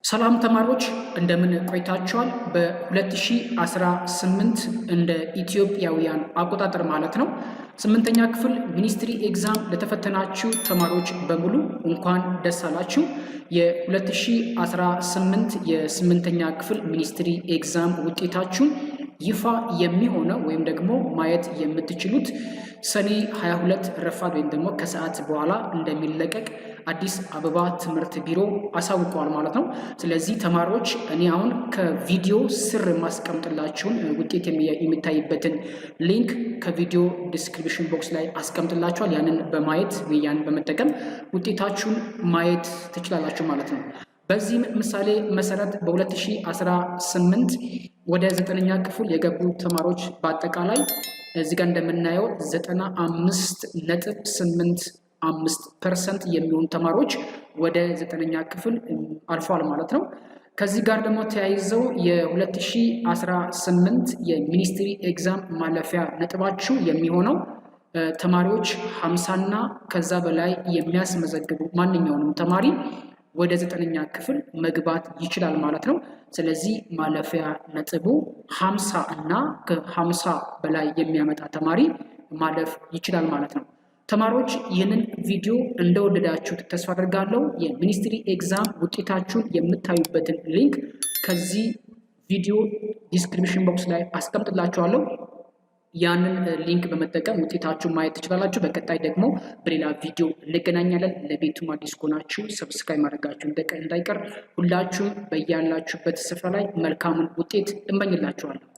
ሰላም ተማሪዎች እንደምን ቆይታችኋል? በ2018 እንደ ኢትዮጵያውያን አቆጣጠር ማለት ነው 8ኛ ክፍል ሚኒስትሪ ኤግዛም ለተፈተናችሁ ተማሪዎች በሙሉ እንኳን ደስ አላችሁ። የ2018 የ8ኛ ክፍል ሚኒስትሪ ኤግዛም ውጤታችሁን ይፋ የሚሆነው ወይም ደግሞ ማየት የምትችሉት ሰኔ 22 ረፋድ ወይም ደግሞ ከሰዓት በኋላ እንደሚለቀቅ አዲስ አበባ ትምህርት ቢሮ አሳውቀዋል ማለት ነው። ስለዚህ ተማሪዎች እኔ አሁን ከቪዲዮ ስር ማስቀምጥላችሁን ውጤት የሚታይበትን ሊንክ ከቪዲዮ ዲስክሪፕሽን ቦክስ ላይ አስቀምጥላችኋል። ያንን በማየት ያንን በመጠቀም ውጤታችሁን ማየት ትችላላችሁ ማለት ነው። በዚህ ምሳሌ መሰረት በ2018 ወደ 9ኛ ክፍል የገቡ ተማሪዎች በአጠቃላይ እዚህ ጋር እንደምናየው 95.85% የሚሆኑ ተማሪዎች ወደ 9ኛ ክፍል አልፈዋል ማለት ነው። ከዚህ ጋር ደግሞ ተያይዘው የ2018 የሚኒስትሪ ኤግዛም ማለፊያ ነጥባችሁ የሚሆነው ተማሪዎች 50 እና ከዛ በላይ የሚያስመዘግቡ ማንኛውንም ተማሪ ወደ 9ኛ ክፍል መግባት ይችላል ማለት ነው። ስለዚህ ማለፊያ ነጥቡ 50 እና ከ50 በላይ የሚያመጣ ተማሪ ማለፍ ይችላል ማለት ነው። ተማሪዎች ይህንን ቪዲዮ እንደወደዳችሁት ተስፋ አድርጋለሁ። የሚኒስትሪ ኤግዛም ውጤታችሁን የምታዩበትን ሊንክ ከዚህ ቪዲዮ ዲስክሪፕሽን ቦክስ ላይ አስቀምጥላችኋለሁ። ያንን ሊንክ በመጠቀም ውጤታችሁን ማየት ትችላላችሁ። በቀጣይ ደግሞ በሌላ ቪዲዮ እንገናኛለን። ለቤቱም አዲስ ከሆናችሁ ሰብስክራይብ ማድረጋችሁ እንዳይቀር። ሁላችሁም በያላችሁበት ስፍራ ላይ መልካሙን ውጤት እመኝላችኋለሁ።